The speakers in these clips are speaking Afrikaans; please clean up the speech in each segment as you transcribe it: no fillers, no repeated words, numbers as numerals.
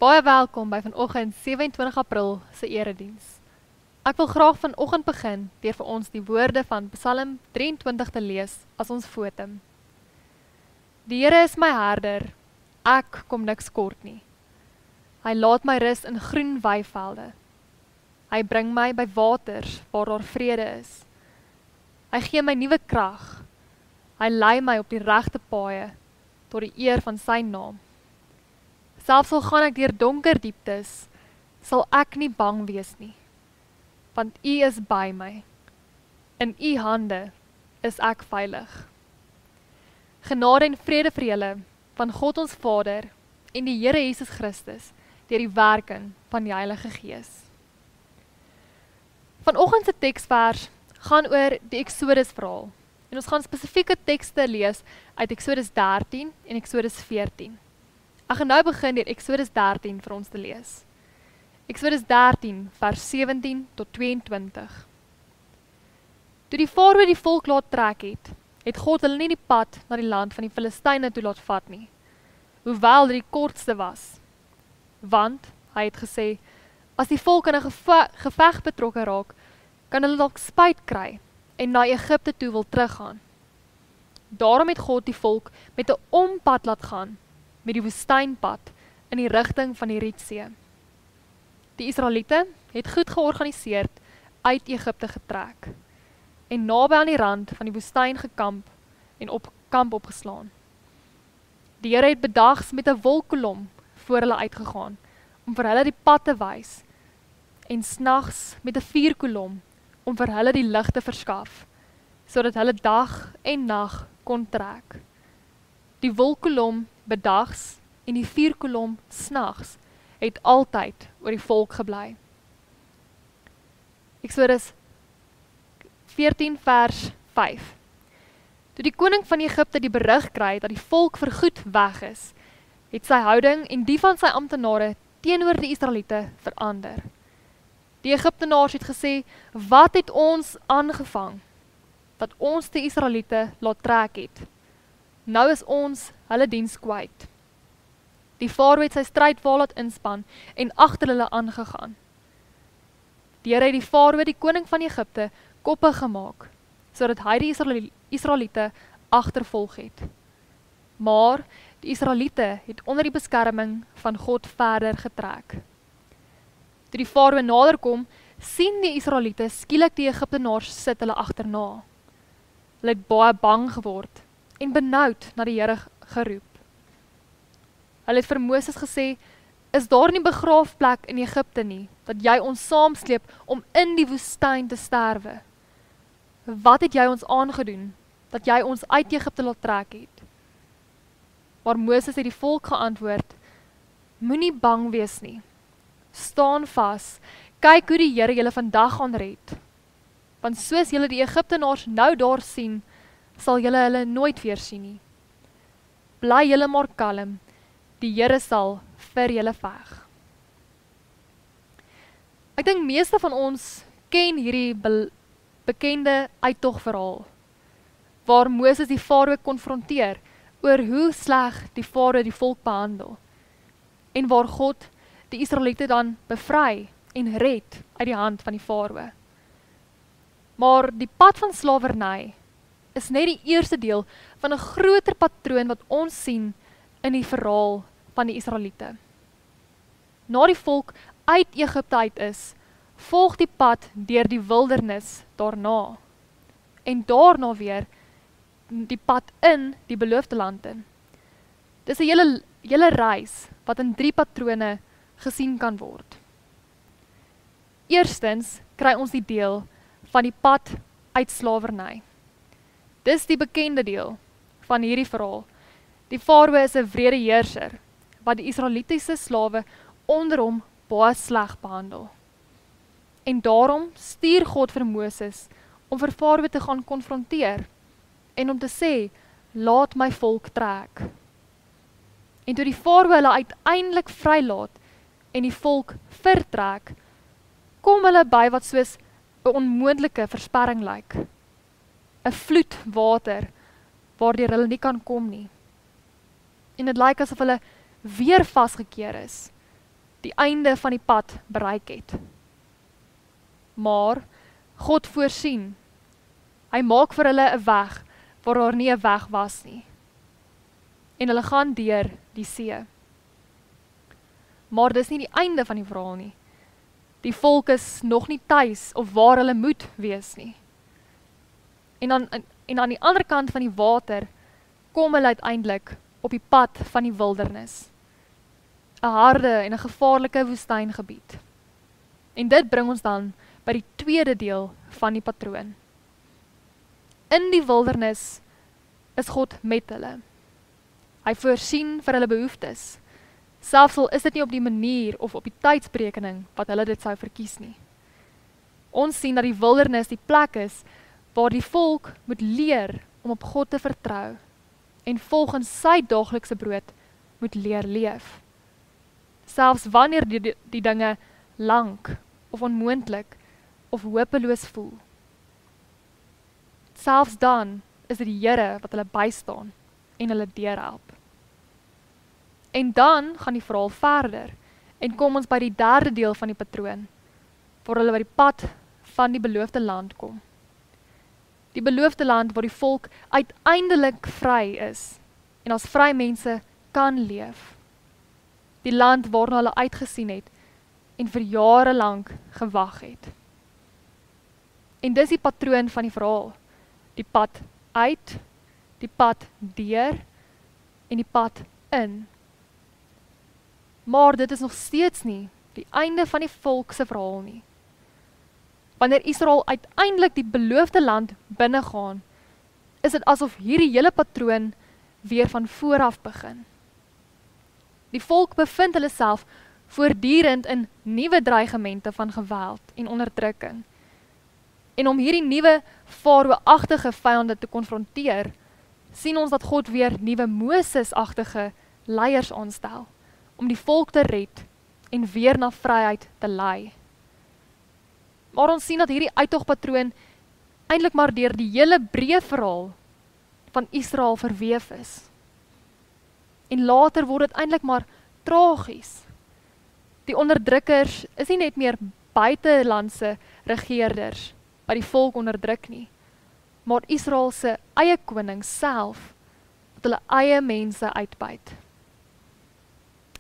Baie welkom by vanoggend 27 April se erediens. Ek wil graag vanoggend begin deur vir ons die woorde van Psalm 23 te lees as ons fotum. Die Here is my herder, ek kom niks kort nie. Hy laat my rus in groen weivelde. Hy bring my by waters waar daar vrede is. Hy gee my nuwe krag. Hy lei my op die regte paaie tot die eer van sy naam. Selfs al gaan ek deur donker dieptes, sal ek nie bang wees nie, want U is by my. In U hande is ek veilig. Genade en vrede vir julle van God ons Vader en die Here Jesus Christus deur die werking van die Heilige Gees. Vanoggend se teksvers gaan oor die Exodus verhaal en ons gaan spesifieke tekste lees uit Exodus 13 en Exodus 14. Ek gaan nou begin deur Exodus 13 vir ons te lees. Exodus 13 vers 17 tot 22. Toe die Farao die volk laat trek het God hulle nie die pad na die land van die Filistyne toe laat vat nie, hoewel dit die kortste was. Want, hy het gesê, as die volk in 'n geveg betrokke raak, kan hulle dalk spyt kry en na Egipte toe wil teruggaan. Daarom het God die volk met 'n ompad laat gaan, met die woestynpad in die rigting van die Rietsee. Die Israeliete het goed georganiseerd uit Egipte getrek en naby aan die rand van die woestyn gekamp en op kamp opgeslaan. Die Here het bedags met 'n wolkkolom voor hulle uitgegaan om vir hulle die pad te wys en snags met 'n vuurkolom om vir hulle die lig te verskaf, sodat hulle dag en nag kon trek. Die wolkkolom bedags en die vuurkolom snags het altyd oor die volk gebly. Exodus 14 vers 5. Toe die koning van Egipte die berig kry dat die volk vergoed weg is, het sy houding en die van sy amptenare teenoor die Israeliete verander. Die Egiptenaars het gesê, wat het ons aangevang, dat ons die Israeliete laat trek het? Nou is ons hulle diens kwyt. Die Farao het sy strydwa laat inspan en agter hulle aangegaan. Die Here het die Farao, die koning van Egipte, koppe gemaak, sodat hy die Israeliete agtervolg het. Maar die Israeliete het onder die beskerming van God verder getrek. Toe die Farao nader kom, sien die Israeliete skielik die Egiptenaars sit hulle agterna. Hulle het baie bang geword en benoud na die Here geroep. Hulle het vir Moses gesê, is daar nie begraafplek in Egipte nie, dat jy ons saamsleep om in die woestyn te sterwe? Wat het jy ons aangedoen, dat jy ons uit Egipte laat trek het? Maar Moses het die volk geantwoord, moenie bang wees nie, staan vas, kyk hoe die Here julle vandag gaan red, want soos julle die Egiptenaars nou daar sien, sal julle hulle nooit weer sien nie. Bly julle maar kalm, die Here sal vir julle veg. Ek dink meeste van ons ken hierdie bekende uittogverhaal, waar Moses die Farao konfronteer oor hoe sleg die Farao die volk behandel, en waar God die Israeliete dan bevry en red uit die hand van die Farao. Maar die pad van slawerny is net die eerste deel van 'n groter patroon wat ons sien in die verhaal van die Israeliete. Na die volk uit Egipte uit is, volg die pad deur die wildernis daarna, en daarna weer die pad in die beloofde land in. Dis 'n hele reis wat in 3 patrone gesien kan word. Eerstens kry ons die deel van die pad uit slawerny. Dis die bekende deel van hierdie verhaal. Die Farao is 'n wrede heerser, wat die Israelitiese slawe onder hom baie sleg behandel. En daarom stuur God vir Moses om vir Farao te gaan konfronteer en om te sê, laat my volk trek. En toe die Farao hulle uiteindelik vrylaat en die volk vertrek, kom hulle by wat soos 'n onmoontlike versperring lyk. 'n Vloed water waardeur hulle nie kan kom nie. En dit lyk asof hulle weer vasgekeer is die einde van die pad bereik het. Maar God voorsien. Hy maak vir hulle 'n weg waar daar nie 'n weg was nie. En hulle gaan deur die see. Maar dis nie die einde van die verhaal nie. Die volk is nog nie tuis of waar hulle moet wees nie. En aan die ander kant van die water kom hulle uiteindelik op die pad van die wildernis. 'n harde en 'n gevaarlike woestyngebied. En dit bring ons dan by die tweede deel van die patroon. In die wildernis is God met hulle. Hy voorsien vir hulle behoeftes, selfs al is dit nie op die manier of op die tydsberekening wat hulle dit sou verkies nie. Ons sien dat die wildernis die plek is waar die volk moet leer om op God te vertrou en volgens sy daaglikse brood moet leer leef. Selfs wanneer die dinge lank of onmoontlik of hopeloos voel. Selfs dan is dit die Here wat hulle bystaan en hulle deurhelp. En dan gaan die verhaal verder en kom ons by die derde deel van die patroon, waar hulle by die pad van die beloofde land kom. Die beloofde land waar die volk uiteindelik vry is en as vry mense kan leef. Die land waarna hulle uitgesien het en vir jare lank gewag het. En dis die patroon van die verhaal. Die pad uit, die pad deur en die pad in. Maar dit is nog steeds nie die einde van die volk se verhaal nie. Wanneer Israel uiteindelik die beloofde land binnegaan, is dit asof hierdie hele patroon weer van vooraf begin. Die volk bevind hulle self voortdurend in nuwe dreigemente van geweld en onderdrukking. En om hierdie nuwe Farao-agtige vyande te konfronteer, sien ons dat God weer nuwe Moses-agtige leiers aanstel, om die volk te red en weer na vryheid te lei. Maar ons sien dat hierdie uittogpatroon eintlik maar deur die hele breë verhaal van Israel verweef is. En later word dit eintlik maar tragies. Die onderdrukkers is nie net meer buitelandse regeerders wat die volk onderdruk nie, maar Israel se eie koning self wat hulle eie mense uitbuit.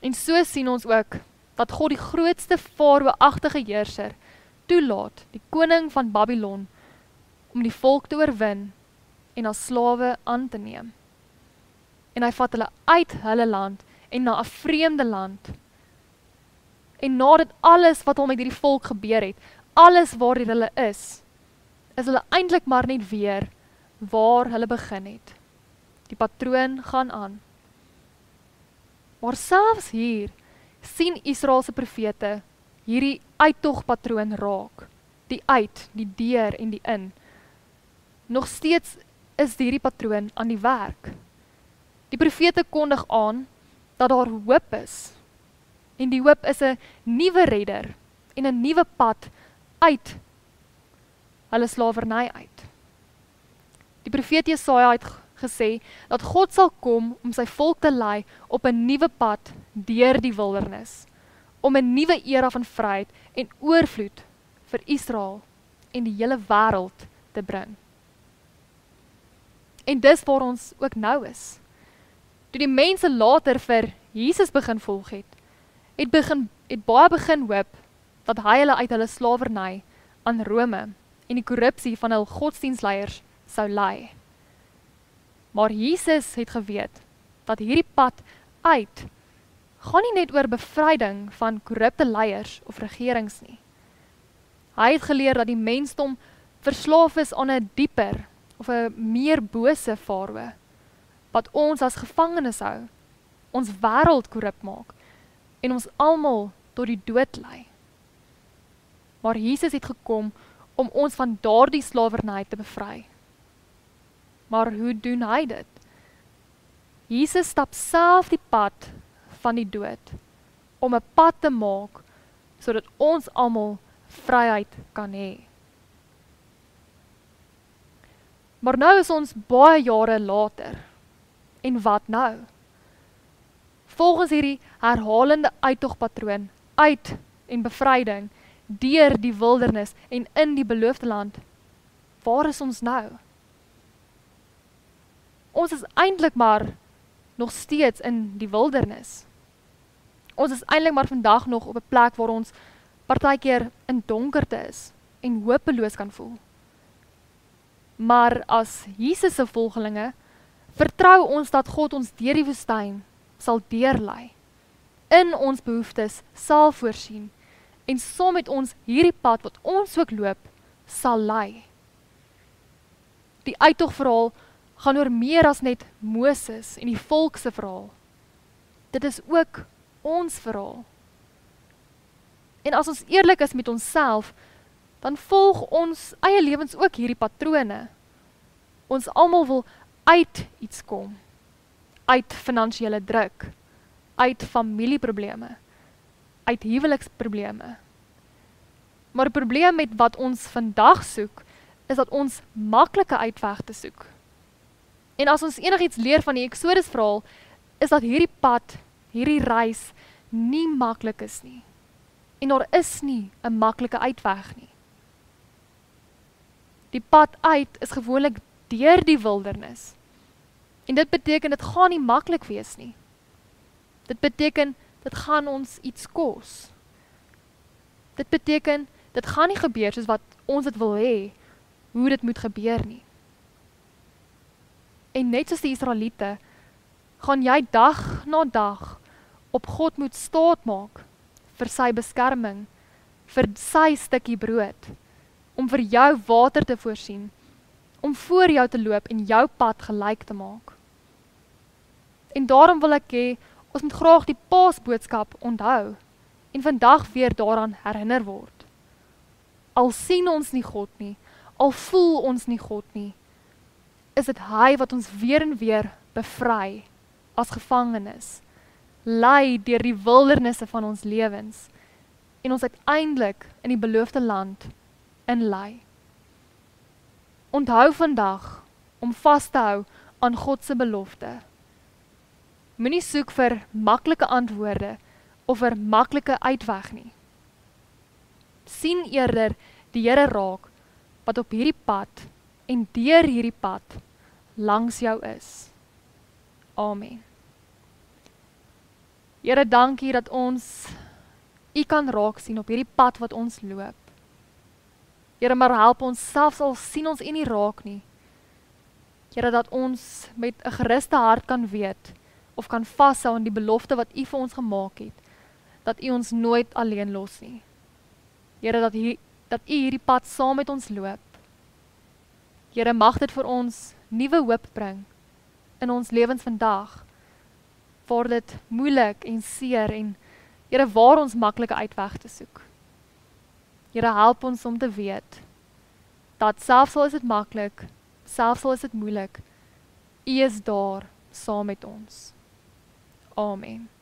En so sien ons ook dat God die grootste Farao-agtige heerser toelaat, die koning van Babylon, om die volk te oorwin en as slawe aan te neem. En hy vat hulle uit hulle land en na 'n vreemde land. En na dit alles wat al met hierdie volk gebeur het, alles waar hulle is hulle eintlik maar net weer waar hulle begin het. Die patroon gaan aan. Maar selfs hier sien Israel se profete hierdie uittogpatroon raak. Die uit, die deur en die in. Nog steeds is hierdie patroon aan die werk. Die profete kondig aan dat daar hoop is. En die hoop is 'n nuwe redder en 'n nuwe pad uit hulle slawerny uit. Die profeet Jesaja het gesê dat God sal kom om sy volk te lei op 'n nuwe pad deur die wildernis, om 'n nuwe era van vryheid en oorvloed vir Israel en die hele wêreld te bring. En dis waar ons ook nou is. Toe die mense later vir Jesus begin volg het baie begin hoop dat hy hulle uit hulle slawerny aan Rome en die korrupsie van hul godsdienstleiers sou lei. Maar Jesus het geweet dat hierdie pad uit gaan nie net oor bevryding van korrupte leiers of regerings nie. Hy het geleer dat die mensdom verslaaf is aan 'n dieper of 'n meer bose Farao, wat ons as gevangenes hou, ons wêreld korrup maak en ons almal tot die dood lei. Maar Jesus het gekom om ons van daardie slawerny te bevry. Maar hoe doen hy dit? Jesus stap self die pad van die dood, om 'n pad te maak, sodat ons almal vryheid kan hê. Maar nou is ons baie jare later, en wat nou? Volgens hierdie herhalende uittogpatroon uit en bevryding, deur die wildernis en in die beloofde land, waar is ons nou? Ons is eintlik maar nog steeds in die wildernis. Ons is eintlik maar vandag nog op 'n plek waar ons partykeer in donkerte is en hopeloos kan voel. Maar as Jesus se volgelinge, vertrou ons dat God ons deur die woestyn sal deurlei, in ons behoeftes sal voorsien, en saam met ons hierdie pad wat ons ook loop, sal lei. Die uittogverhaal gaan oor meer as net Moses en die volk se verhaal. Dit is ook ons verhaal. En as ons eerlik is met onsself, dan volg ons eie lewens ook hierdie patrone. Ons almal wil uit iets kom, uit finansiële druk, uit familieprobleme, uit huweliksprobleme. Maar die probleem met wat ons vandag soek, is dat ons maklike uitwegte soek. En as ons enigiets leer van die Exodus verhaal, is dat hierdie pad, hierdie reis, nie maklik is nie. En daar is nie 'n maklike uitweg nie. Die pad uit is gewoonlik deur die wildernis. En dit beteken, dit gaan nie maklik wees nie. Dit beteken, dit gaan ons iets kos. Dit beteken, dit gaan nie gebeur soos wat ons dit wil hê, hoe dit moet gebeur nie. En net soos die Israeliete, gaan jy dag na dag op God moet staat maak, vir sy beskerming, vir sy stukkie brood, om vir jou water te voorsien, om voor jou te loop en jou pad gelyk te maak. En daarom wil ek hê, ons moet graag die Paasboodskap onthou, en vandag weer daaraan herinner word. Al sien ons nie God nie, al voel ons nie God nie, is dit hy wat ons weer en weer bevry, as gevangenes, lei deur die wildernisse van ons lewens, en ons uiteindelik in die beloofde land inlei. Onthou vandag om vas te hou aan God se belofte. Moenie soek vir maklike antwoorde of vir maklike uitweg nie. Sien eerder die Here raak wat op hierdie pad en deur hierdie pad langs jou is. Amen. Here, dankie dat ons U kan raak sien op hierdie pad wat ons loop. Here, maar help ons, selfs al sien ons U nie raak nie. Here, dat ons met 'n geruste hart kan weet, of kan vashou aan die belofte wat U vir ons gemaak het, dat U ons nooit alleen los nie. Here, dat U hierdie pad saam met ons loop. Here, mag dit vir ons nuwe hoop bring in ons lewens vandag, waar dit moeilik en seer en Here, waar ons maklike uitweg te soek. Here, help ons om te weet, dat selfs al is dit maklik, selfs al is dit moeilik, U is daar saam met ons. Amen.